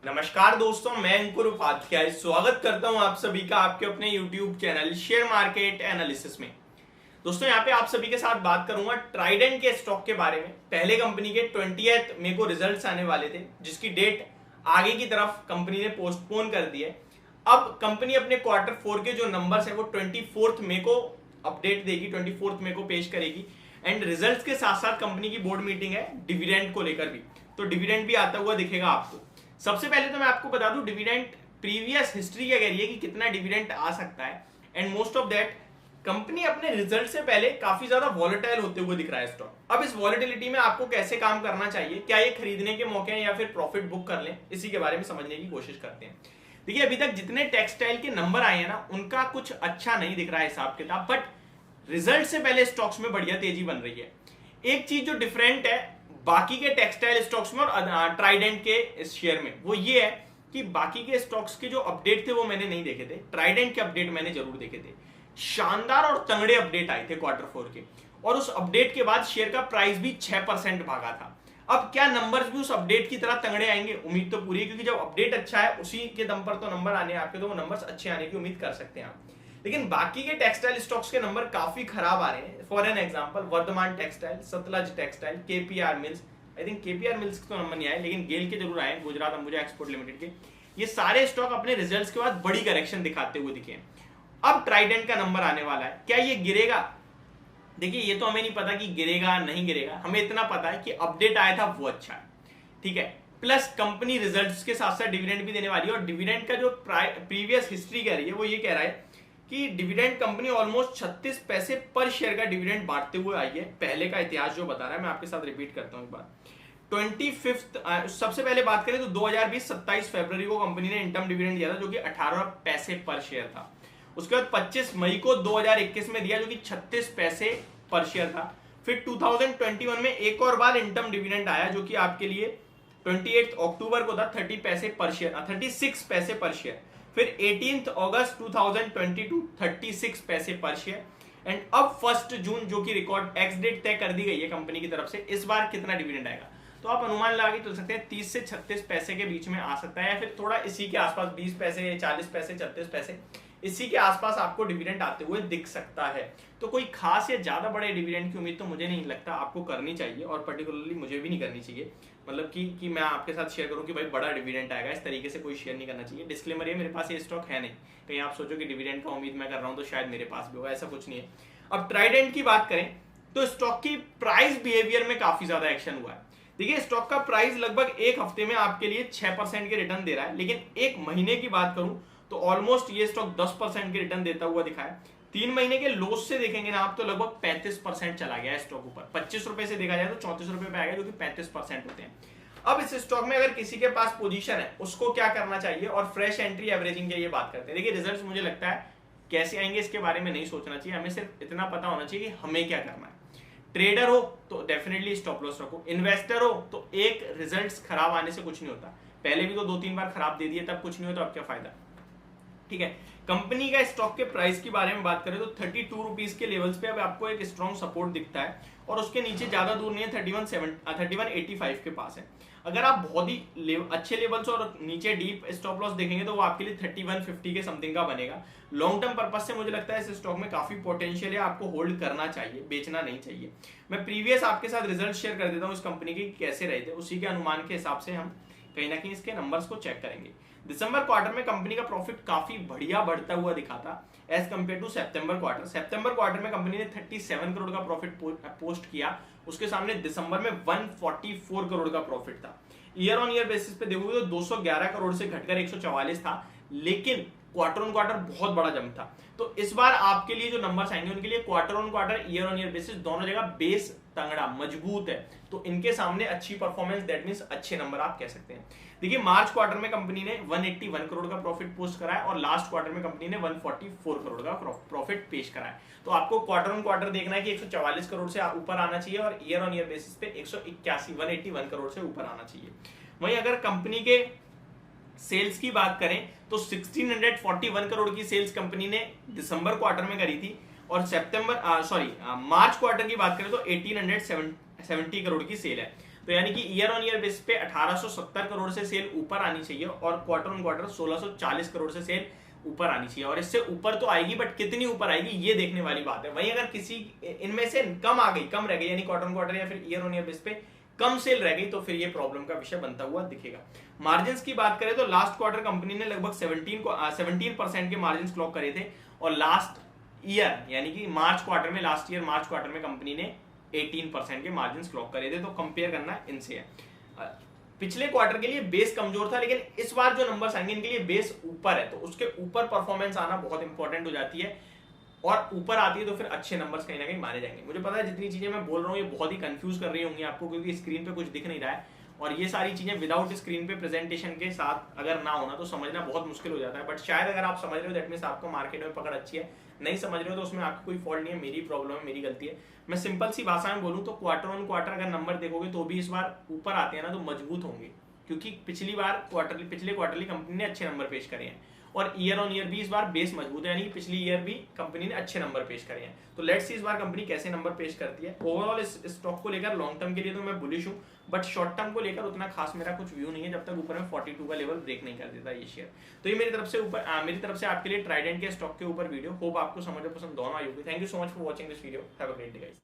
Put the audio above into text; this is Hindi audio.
नमस्कार दोस्तों, मैं अंकुर उपाध्याय स्वागत करता हूं आप सभी का आपके अपने YouTube channel share market analysis में। दोस्तों यहाँ पे आप सभी के साथ बात करूंगा ट्राइडेंट के स्टॉक के बारे में। पहले कंपनी के 20 मई को रिजल्ट्स आने वाले थे, जिसकी डेट आगे की तरफ कंपनी ने पोस्टपोन कर दी है। अब कंपनी अपने क्वार्टर 4 के जो नंबर्स है वो 24 मई को अपडेट देगी, 24 मई को पेश करेगी। एंड रिजल्ट्स के साथ साथ कंपनी की बोर्ड मीटिंग है डिविडेंड को लेकर भी, तो डिविडेंड भी आता हुआ दिखेगा आपको। सबसे पहले तो मैं आपको बता दूं डिविडेंड प्रीवियस हिस्ट्री क्या कह रही है कि कितना डिविडेंड आ सकता है। And most of that company अपने रिजल्ट से पहले काफी ज्यादा वॉलेटाइल होते हुए दिख रहा है स्टॉक। अब इस वॉलेटिलिटी में आपको कैसे काम करना चाहिए, क्या ये खरीदने के मौके हैं या फिर प्रॉफिट बुक कर लें, इसी के बारे में समझने की कोशिश करते हैं। देखिए अभी तक जितने टेक्सटाइल के नंबर आए हैं ना, उनका कुछ अच्छा नहीं दिख रहा है हिसाब किताब, बट रिजल्ट से पहले स्टॉक्स में बढ़िया तेजी बन रही है। एक चीज जो डिफरेंट है बाकी के टेक्सटाइल स्टॉक्स में और ट्राइडेंट के इस शेयर में, वो ये है कि बाकी के स्टॉक्स के जो अपडेट थे वो मैंने नहीं देखे थे, ट्राइडेंट के अपडेट मैंने जरूर देखे थे। शानदार और तगड़े अपडेट आए थे क्वार्टर 4 के, और उस अपडेट के बाद शेयर का प्राइस भी 6% भागा था। अब क्या नंबर्स भी उस अपडेट की तरह तगड़े आएंगे? उम्मीद तो पूरी है, क्योंकि जब अपडेट अच्छा है उसी के दम पर तो नंबर आने हैं आपके, तो वो नंबर्स अच्छे आने की उम्मीद कर सकते हैं आप। लेकिन बाकी के टेक्सटाइल स्टॉक्स के नंबर काफी खराब आ रहे हैं। For an example Vardhman textile, Satluj textile, KPR mills, I think KPR mills के तो नंबर नहीं आए, लेकिन गेल के जरूर आए, गुजरात अंबुजा एक्सपोर्ट लिमिटेड के। ये सारे स्टॉक अपने रिजल्ट्स के बाद बड़ी करेक्शन दिखाते हुए दिखे हैं। अब ट्राइडेंट का नंबर आने वाला है, क्या ये गिरेगा? देखिए ये तो हमें नहीं पता कि गिरेगा नहीं गिरेगा, हमें इतना पता है कि अपडेट आया था वो अच्छा है, ठीक है। प्लस कंपनी रिजल्ट्स के साथ साथ डिविडेंड भी देने वाली है, और डिविडेंड का जो प्रीवियस हिस्ट्री कह रही है वो ये कह रहा है कि डिविडेंड कंपनी ऑलमोस्ट 36 पैसे पर शेयर का डिविडेंड बांटते हुए आई है। पहले का इतिहास जो बता रहा है, मैं आपके साथ रिपीट करता हूं एक बार। 25 सबसे पहले बात करें तो 2020 27 फरवरी को कंपनी ने इंटर्म डिविडेंड दिया था, जो कि 18 पैसे पर शेयर था। उसके बाद 25 मई को 2021 में दिया, जो कि 36 पैसे पर शेयर था। फिर 2021 में एक और बार इंटर्म डिविडेंड आया, जो कि आपके लिए 28 अक्टूबर को था, 36 पैसे पर शेयर। फिर 18 अगस्त 2022 36 पैसे पर शेयर। एंड अब 1 जून जो कि रिकॉर्ड एक्स डेट तय कर दी गई है कंपनी की तरफ से, इस बार कितना डिविडेंड आएगा तो आप अनुमान लगा के चल सकते हैं 30 से 36 पैसे के बीच में आ सकता है, या फिर थोड़ा इसी के आसपास 20 पैसे, 40 पैसे, 36 पैसे, इसी के आसपास आपको डिविडेंड आते हुए दिख सकता है। तो कोई खास या ज्यादा बड़े डिविडेंड की उम्मीद तो मुझे नहीं लगता आपको करनी चाहिए, और पर्टिकुलरली मुझे भी नहीं करनी चाहिए। मतलब कि मैं आपके साथ शेयर करूं कि भाई बड़ा डिविडेंड आएगा, इस तरीके से कोई शेयर नहीं करना चाहिए। डिस्क्लेमर ये, मेरे पास ये स्टॉक है नहीं, कहीं आप सोचो कि डिविडेंड का उम्मीद मैं कर रहा हूं तो शायद मेरे पास भी होगा, ऐसा कुछ नहीं है। अब ट्राइडेंट की बात करें तो स्टॉक की प्राइस बिहेवियर में काफी ज्यादा एक्शन हुआ है। देखिए स्टॉक का प्राइस लगभग एक हफ्ते में आपके लिए 6% के रिटर्न दे रहा है, लेकिन एक महीने की बात करूं तो ऑलमोस्ट ये स्टॉक 10% के रिटर्न देता हुआ दिखा है। 3 महीने के लॉस से देखेंगे ना आप तो लगभग 35% चला गया है स्टॉक ऊपर। 25 रुपए से देखा जाए तो 34 रुपए पे आ गया, जो कि 35% होते हैं। अब इस स्टॉक में अगर किसी के पास पोजीशन है उसको क्या करना चाहिए, और फ्रेश एंट्री एवरेजिंग की ये बात करते हैं। देखिए रिजल्ट्स मुझे लगता है कैसे आएंगे इसके बारे में नहीं सोचना चाहिए, हमें सिर्फ इतना पता होना चाहिए कि हमें क्या करना है। ट्रेडर हो तो डेफिनेटली स्टॉप लॉस रखो, इन्वेस्टर हो तो एक रिजल्ट्स खराब आने से कुछ नहीं होता। पहले भी तो 2-3 बार खराब दे दिए, तब कुछ नहीं होता, अब क्या फायदा, ठीक है। कंपनी का स्टॉक के प्राइस की बारे में बात करें तो 32 रुपीज के लेवल्स पे अब आपको एक स्ट्रॉन्ग सपोर्ट दिखता है, और उसके नीचे ज्यादा दूर नहीं है, 3185 के पास है। अगर आप बहुत ही अच्छे लेवल्स और नीचे डीप स्टॉप लॉस देखेंगे तो वो आपके लिए 3150 के समथिंग का बनेगा। लॉन्ग टर्म पर्पज से मुझे लगता है इस स्टॉक में काफी पोटेंशियल है, आपको होल्ड करना चाहिए, बेचना नहीं चाहिए। मैं प्रीवियस आपके साथ रिजल्ट शेयर कर देता हूँ इस कंपनी के कैसे रहे थे, उसी के अनुमान के हिसाब से हम कहीं ना कहीं इसके नंबर्स को चेक करेंगे। दिसंबर क्वार्टर में कंपनी का प्रॉफिट काफी बढ़िया बढ़ता हुआ दिखा था as compare to September quarter. सितंबर क्वार्टर में कंपनी ने 37 करोड़ का प्रॉफिट पोस्ट किया, उसके सामने दिसंबर में 144 करोड़ का प्रॉफिट था। ईयर ऑन ईयर बेसिस पे देखोगे तो 211 करोड़ से घटकर 144 था, लेकिन क्वार्टर ऑन क्वार्टर बहुत बड़ा जंप था। तो इस बार आपके लिए जो नंबर्स आएंगे उनके लिए quarter on quarter, year on year basis दोनों जगह बेस तगड़ा मजबूत है, तो इनके सामने अच्छी परफॉर्मेंस, दैट मींस अच्छे नंबर आप कह सकते हैं। देखिए मार्च क्वार्टर में कंपनी ने 181 करोड़ का प्रॉफिट पोस्ट करा है, और लास्ट क्वार्टर में कंपनी ने 144 करोड़ का प्रॉफिट पेश करा है। तो आपको क्वार्टर ऑन क्वार्टर देखना है कि 144 करोड़ से ऊपर आना चाहिए, और ईयर ऑन ईयर बेसिस पे 181 करोड़ से ऊपर आना चाहिए। वहीं अगर कंपनी के सेल्स की बात करें तो 1641 करोड़ की सेल्स कंपनी ने दिसंबर क्वार्टर में करी थी, और मार्च क्वार्टर की बात करें तो 1870 करोड़ की सेल है। तो यानी कि ईयर ऑन ईयर बेस पे 1870 करोड़ से सेल ऊपर आनी चाहिए और क्वार्टर ऑन क्वार्टर 1640 करोड़ से सेल ऊपर आनी चाहिए। और इससे ऊपर तो आएगी, बट कितनी ऊपर आएगी ये देखने वाली बात है। वहीं अगर किसी इनमें से कम आ गई, कम रह गई, यानी क्वार्टर ऑन क्वार्टर या फिर ईयर ऑन ईयर बेस पे कम सेल रह गई, तो फिर ये प्रॉब्लम का विषय बनता हुआ दिखेगा। मार्जिन की बात करें तो लास्ट क्वार्टर कंपनी ने लगभग 17% के मार्जिन क्लॉक करे थे, और लास्ट ईयर यानी कि मार्च क्वार्टर में, लास्ट ईयर मार्च क्वार्टर में कंपनी ने 18% के मार्जिन क्लॉक करे थे। तो कंपेयर करना इनसे है। पिछले क्वार्टर के लिए बेस कमजोर था, लेकिन इस बार जो नंबर्स आएंगे इनके लिए बेस ऊपर है, तो उसके ऊपर परफॉर्मेंस आना बहुत इंपॉर्टेंट हो जाती है, और ऊपर आती है तो फिर अच्छे नंबर्स कहीं ना कहीं माने जाएंगे। मुझे पता है जितनी चीजें मैं बोल रहा हूँ ये बहुत ही कंफ्यूज कर रही होंगी आपको, क्योंकि स्क्रीन पे कुछ दिख नहीं रहा है, और ये सारी चीजें विदाउट स्क्रीन पे प्रेजेंटेशन के साथ अगर ना होना तो समझना बहुत मुश्किल हो जाता है। बट शायद अगर आप समझ रहे हो दैट मीन्स आपको मार्केट में पकड़ अच्छी है, नहीं समझ रहे हो तो उसमें आपको कोई फॉल्ट नहीं है, मेरी प्रॉब्लम है, मेरी गलती है। मैं सिंपल सी भाषा में बोलूँ तो क्वार्टर ऑन क्वार्टर अगर नंबर देखोगे तो भी इस बार ऊपर आते हैं ना तो मजबूत होंगे, क्योंकि पिछले क्वार्टरली कंपनी ने अच्छे नंबर पेश करे हैं, और ईयर ऑन ईयर भी इस बार बेस मजबूत है, यानी कि पिछली ईयर भी कंपनी ने अच्छे नंबर पेश करे हैं। तो लेट्स सी इस बार कंपनी कैसे नंबर पेश करती है। ओवरऑल इस स्टॉक को लेकर लॉन्ग टर्म के लिए तो मैं बुलिश हूं, बट शॉर्ट टर्म को लेकर उतना खास मेरा कुछ व्यू नहीं है जब तक ऊपर में 42 का लेवल ब्रेक नहीं कर देता ये शेयर। तो ये मेरी तरफ से आपके लिए ट्राइडेंट के स्टॉक के ऊपर वीडियो। होप आपको समझ पसंद दोनों आई होगी। Thank you so much for watching this video. Have a great day guys.